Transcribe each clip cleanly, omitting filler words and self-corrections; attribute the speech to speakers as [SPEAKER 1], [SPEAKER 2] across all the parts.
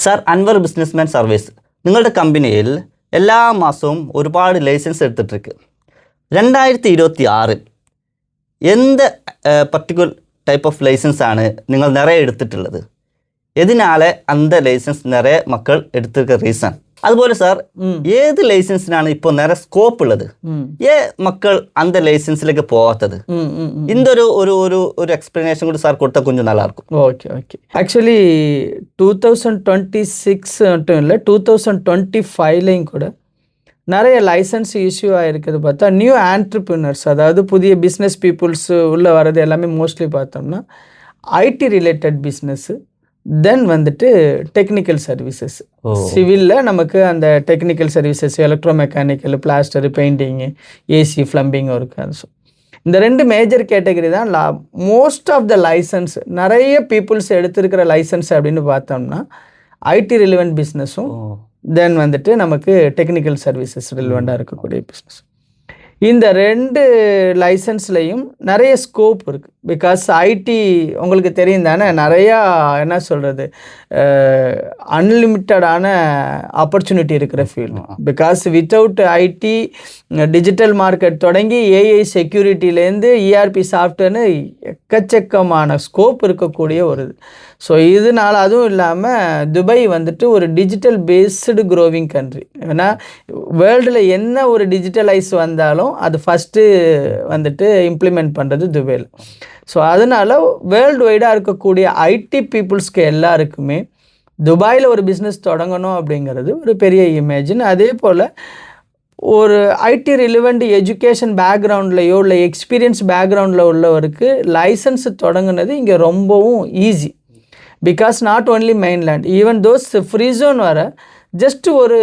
[SPEAKER 1] Sir Anwar businessman service നിങ്ങളുടെ കമ്പനിയിൽ എല്ലാ മാസവും ഒരുപാട് ലൈസൻസ് എടുത്തിട്ടിருக்கு. 2026 എന്ത് പർട്ടിക്കുലർ ടൈപ്പ് ഓഫ് ലൈസൻസ് ആണ് നിങ്ങൾ നിറയെ എടുത്തിട്ടുള്ളത്? എതിനാലെ அந்த ലൈസൻസ് നിറയെ മക്കൾ എടുത്തിരിക്ക റീസൺ? അതുപോലെ സാർ ഏത് ലൈസൻസിനാണ് ഇപ്പോൾ നിറയെ സ്കോപ്പ് ഉള്ളത്? മക്കൾ அந்த ലൈസൻസിലേക്ക് പോകാത്തത്? ഇതൊരു ഒരു ഒരു ഒരു എക്സ്പ്ലനേഷൻ കൂടി സാർ കൊടുത്താൽ கொஞ்சம் நல்லா இருக்கும்.
[SPEAKER 2] ஓகே ஆக்சுவலி 2026 மட்டும் இல்லை 2025லையும் கூட நிறைய லைசன்ஸ் இஷ்யூ ஆகிருக்கிறது பார்த்தா நியூ ஆண்டர்ப்ரினர்ஸ், அதாவது புதிய பிஸ்னஸ் பீப்புள்ஸ் உள்ளே வர்றது எல்லாமே மோஸ்ட்லி பார்த்தோம்னா ஐடி ரிலேட்டட் பிஸ்னஸ்ஸு, தென் வந்துட்டு டெக்னிக்கல் சர்வீசஸ். சிவிலில் நமக்கு அந்த technical services, electro mechanical, plaster, painting, AC, plumbing work. So இந்த 2 மேஜர் கேட்டகரி தான் மோஸ்ட் ஆஃப் த லைசன்ஸ். நிறைய பீப்புள்ஸ் எடுத்திருக்கிற லைசன்ஸ் அப்படின்னு பார்த்தோம்னா ஐடி ரிலவெண்ட் பிஸ்னஸும் தென் வந்துட்டு நமக்கு டெக்னிக்கல் சர்வீசஸ் ரிலவெண்ட்டாக இருக்கக்கூடிய பிஸ்னஸ். இந்த 2 லைசன்ஸ்லையும் நிறைய ஸ்கோப் இருக்குது. பிகாஸ் ஐடி உங்களுக்கு தெரியும் தானே, நிறையா என்ன சொல்கிறது, அன்லிமிட்டடான ஆப்பர்ச்சுனிட்டி இருக்கிற field. Because without IT digital market தொடங்கி ஏஐ செக்யூரிட்டிலேருந்து இஆர்பி சாஃப்ட்வேர்னு எக்கச்சக்கமான ஸ்கோப் இருக்கக்கூடிய ஒரு இது. ஸோ இதனால் அதுவும் இல்லாமல் துபாய் வந்துட்டு ஒரு டிஜிட்டல் பேஸ்டு க்ரோவிங் கண்ட்ரி. ஏன்னா வேர்ல்டில் என்ன ஒரு டிஜிட்டலைஸ் வந்தாலும் அது ஃபஸ்ட்டு வந்துட்டு இம்ப்ளிமெண்ட் பண்ணுறது துபாயில். ஸோ அதனால் வேர்ல்டு வைடாக இருக்கக்கூடிய ஐடி பீப்புள்ஸ்க்கு எல்லாருக்குமே துபாயில் ஒரு பிஸ்னஸ் தொடங்கணும் அப்படிங்கிறது ஒரு பெரிய இமேஜின். அதே போல் ஒரு ஐடி ரிலவெண்ட் எஜுகேஷன் பேக்ரவுண்ட்லையோ இல்லை எக்ஸ்பீரியன்ஸ் பேக்ரவுண்டில் உள்ளவருக்கு லைசன்ஸ் தொடங்குனது இங்கே ரொம்பவும் easy. Because not only mainland, even those free zone வர ஜஸ்ட் ஒரு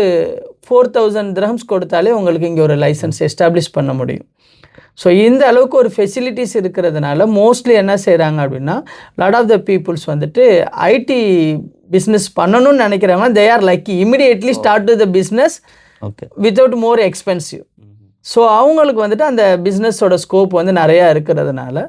[SPEAKER 2] 4000 dirhams கொடுத்தாலே உங்களுக்கு இங்கே ஒரு லைசன்ஸ் எஸ்டாப்ளிஷ் பண்ண முடியும். ஸோ இந்த அளவுக்கு ஒரு ஃபெசிலிட்டிஸ் இருக்கிறதுனால மோஸ்ட்லி என்ன செய்கிறாங்க அப்படின்னா லாட் ஆஃப் த பீப்புள்ஸ் வந்துட்டு ஐடி பிஸ்னஸ் பண்ணணும்னு நினைக்கிறாங்கன்னா they are like immediately start to the business without more expensive. So அவங்களுக்கு வந்துட்டு அந்த பிஸ்னஸோட ஸ்கோப் வந்து நிறையா இருக்கிறதுனால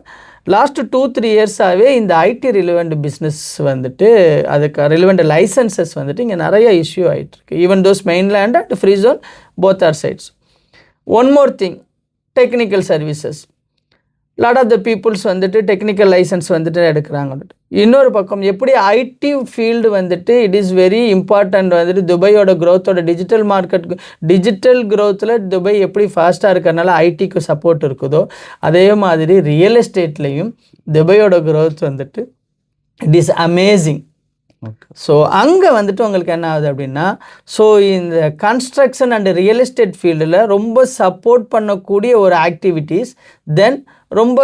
[SPEAKER 2] லாஸ்ட் 2-3 இயர்ஸாகவே இந்த ஐடி ரிலவெண்ட் பிஸ்னஸ் வந்துட்டு அதுக்கு ரிலவெண்ட் லைசன்சஸ் வந்துட்டு இங்கே நிறைய இஷ்யூ ஆகிட்டுருக்கு. Even those mainland and free zone both are sides. One more thing, technical services. Lot of the peoples வந்துட்டு டெக்னிக்கல் லைசன்ஸ் வந்துட்டு எடுக்கிறாங்க. இன்னொரு பக்கம் எப்படி ஐடி ஃபீல்டு வந்துட்டு இட் இஸ் வெரி இம்பார்ட்டண்ட். வந்துட்டு துபாயோட க்ரோத்தோட டிஜிட்டல் மார்க்கெட், டிஜிட்டல் க்ரோத்தில் துபாய் எப்படி ஃபாஸ்ட்டாக இருக்கிறனால ஐடிக்கு சப்போர்ட் இருக்குதோ அதே மாதிரி ரியல் எஸ்டேட்லேயும் துபாயோட க்ரோத் வந்துட்டு இட் இஸ் அமேசிங். ஸோ அங்கே வந்துட்டு உங்களுக்கு என்ன ஆகுது அப்படின்னா, ஸோ இந்த கன்ஸ்ட்ரக்ஷன் அண்ட் ரியல் எஸ்டேட் ஃபீல்டில் ரொம்ப சப்போர்ட் பண்ணக்கூடிய ஒரு ஆக்டிவிட்டீஸ், தென் ரொம்ப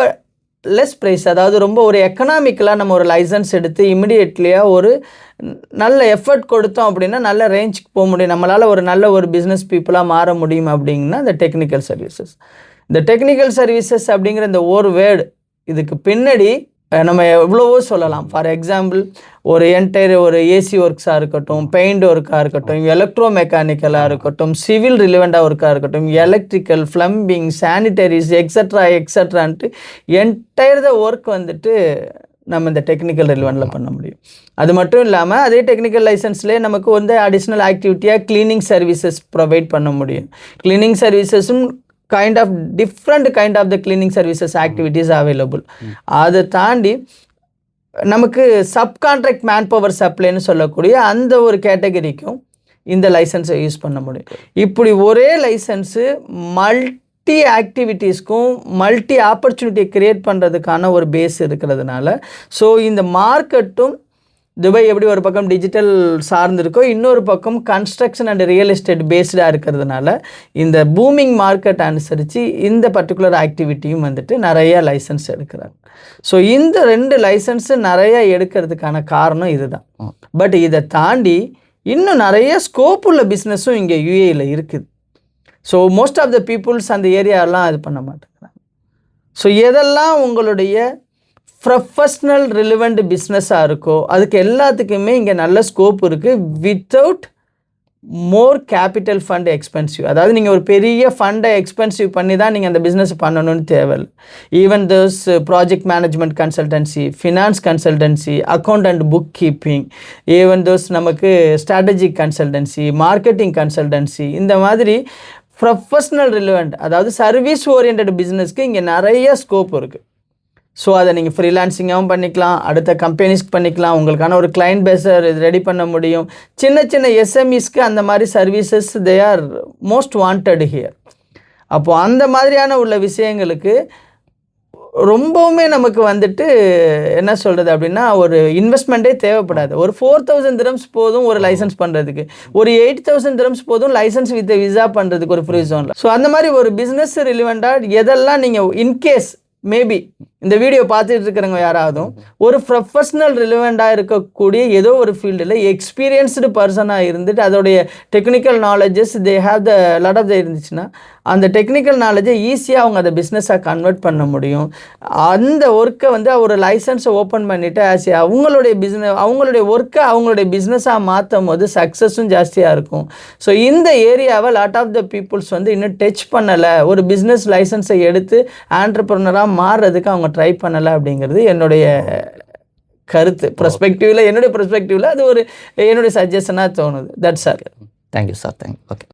[SPEAKER 2] லெஸ் ப்ரைஸ், அதாவது ரொம்ப ஒரு எக்கனாமிக்கலாக நம்ம ஒரு லைசன்ஸ் எடுத்து இமிடியேட்லியாக ஒரு நல்ல எஃபர்ட் கொடுத்தோம் அப்படின்னா நல்ல ரேஞ்சுக்கு போக முடியும், நம்மளால் ஒரு நல்ல ஒரு பிஸ்னஸ் பீப்புளாக மாற முடியும் அப்படிங்கன்னா இந்த டெக்னிக்கல் சர்வீசஸ். இந்த டெக்னிக்கல் சர்வீசஸ் அப்படிங்கிற இந்த ஒரு வேர்டு இதுக்கு பின்னாடி நம்ம எவ்வளவோ சொல்லலாம். ஃபார் எக்ஸாம்பிள் ஒரு என்டையர் ஒரு ஏசி ஒர்க்ஸாக இருக்கட்டும், பெயிண்ட் ஒர்க்காக இருக்கட்டும், எலக்ட்ரோ மெக்கானிக்கலாக இருக்கட்டும், சிவில் ரிலவெண்ட்டாக ஒர்க்காக இருக்கட்டும், எலக்ட்ரிக்கல், ப்ளம்பிங், சானிட்டரிஸ் எக்ஸட்ரான்ட்டு என்டையர் த ஒர்க் வந்துட்டு நம்ம இந்த டெக்னிக்கல் ரிலவெண்ட்டில் பண்ண முடியும். அது மட்டும் இல்லாமல் அதே டெக்னிக்கல் லைசன்ஸ்லேயே நமக்கு வந்து அடிஷ்னல் ஆக்டிவிட்டியாக க்ளீனிங் சர்வீசஸ் ப்ரொவைட் பண்ண முடியும். க்ளீனிங் சர்வீசஸும் kind of different kind of the cleaning services activities available. அதை தாண்டி நமக்கு சப்கான்ட்ராக்ட் மேன் பவர் சப்ளைன்னு சொல்லக்கூடிய அந்த ஒரு கேட்டகரிக்கும் இந்த லைசன்ஸை யூஸ் பண்ண முடியும். இப்படி ஒரே லைசன்ஸு மல்டி ஆக்டிவிட்டீஸ்க்கும் மல்டி ஆப்பர்ச்சுனிட்டியை க்ரியேட் பண்ணுறதுக்கான ஒரு பேஸ் இருக்கிறதுனால ஸோ இந்த மார்க்கெட்டும் துபாய் எப்படி ஒரு பக்கம் டிஜிட்டல் சார்ந்திருக்கோ இன்னொரு பக்கம் கன்ஸ்ட்ரக்ஷன் அண்ட் ரியல் எஸ்டேட் பேஸ்டாக இருக்கிறதுனால இந்த பூமிங் மார்க்கெட் அனுசரித்து இந்த பர்டிகுலர் ஆக்டிவிட்டியும் வந்துட்டு நிறைய லைசன்ஸ் எடுக்கிறாங்க. ஸோ இந்த 2 லைசன்ஸு நிறைய எடுக்கிறதுக்கான காரணம் இதுதான். பட் இதை தாண்டி இன்னும் நிறைய ஸ்கோப் உள்ள பிஸ்னஸும் இங்கே யூஏயில் இருக்குது. So most of the peoples அந்த ஏரியாலாம் இது பண்ண மாட்டேங்கிறாங்க. ஸோ எதெல்லாம் உங்களுடைய ப்ரொஃபஷ்னல் ரிலவெண்ட் பிஸ்னஸாக இருக்கோ அதுக்கு எல்லாத்துக்குமே இங்கே நல்ல ஸ்கோப் இருக்குது வித்தவுட் மோர் கேபிட்டல் ஃபண்ட் எக்ஸ்பென்சிவ். அதாவது நீங்கள் ஒரு பெரிய ஃபண்டை எக்ஸ்பென்சிவ் பண்ணி தான் நீங்கள் அந்த பிஸ்னஸ் பண்ணணும்னு தேவையில்லை. Even those project management consultancy, finance consultancy, accountant book keeping, even those நமக்கு ஸ்ட்ராட்டஜிக் கன்சல்டன்சி, மார்க்கெட்டிங் கன்சல்டன்சி, இந்த மாதிரி ப்ரொஃபஷ்னல் ரிலவெண்ட், அதாவது சர்வீஸ் ஓரியன்ட் பிஸ்னஸ்க்கு இங்கே நிறைய ஸ்கோப் இருக்குது. ஸோ அதை நீங்கள் ஃப்ரீலான்சிங்காகவும் பண்ணிக்கலாம், அடுத்த கம்பெனிஸ்க்கு பண்ணிக்கலாம், உங்களுக்கான ஒரு கிளைண்ட் பேஸை ரெடி பண்ண முடியும். சின்ன சின்ன எஸ்எம்இஸ்க்கு அந்த மாதிரி services they are most wanted here. அப்போது அந்த மாதிரியான உள்ள விஷயங்களுக்கு ரொம்பவுமே நமக்கு வந்துட்டு என்ன சொல்கிறது அப்படின்னா ஒரு இன்வெஸ்ட்மெண்ட்டே தேவைப்படாது. ஒரு 4000 dirhams போதும் ஒரு லைசன்ஸ் பண்ணுறதுக்கு, ஒரு 8000 dirhams போதும் லைசன்ஸ் வித் விசா பண்ணுறதுக்கு ஒரு ஃப்ரீ ஜோனில். ஸோ அந்த மாதிரி ஒரு பிஸ்னஸ் ரிலிவெண்ட்டாக எதெல்லாம் நீங்கள் இன்கேஸ் மேபி இந்த வீடியோ பார்த்துட்டு இருக்கிறவங்க யாராவதும் ஒரு ப்ரொஃபஷ்னல் ரிலவெண்ட்டாக இருக்கக்கூடிய ஏதோ ஒரு ஃபீல்டில் எக்ஸ்பீரியன்ஸ்டு பர்சனாக இருந்துட்டு அதோடைய technical knowledges they have the lot of the இருந்துச்சுன்னா அந்த டெக்னிக்கல் நாலேஜை ஈஸியாக அவங்க அதை பிஸ்னஸாக கன்வெர்ட் பண்ண முடியும். அந்த ஒர்க்கை வந்து ஒரு லைசன்ஸை ஓப்பன் பண்ணிவிட்டு அவங்களுடைய ஒர்க்கை அவங்களுடைய பிஸ்னஸாக மாற்றும் போது சக்ஸஸும் ஜாஸ்தியாக இருக்கும். ஸோ இந்த ஏரியாவை லாட் ஆஃப் த பீப்புள்ஸ் வந்து இன்னும் டச் பண்ணலை, ஒரு பிஸ்னஸ் லைசன்ஸை எடுத்து ஆண்டர்ப்ரனராக மாறுறதுக்கு அவங்க ட்ரை பண்ணலை அப்படிங்கிறது என்னுடைய கருத்து. என்னுடைய பெர்ஸ்பெக்டிவில் அது ஒரு என்னுடைய சஜஷனாக தோணுது. That's all.
[SPEAKER 1] Thank you sir. Thank you. Okay.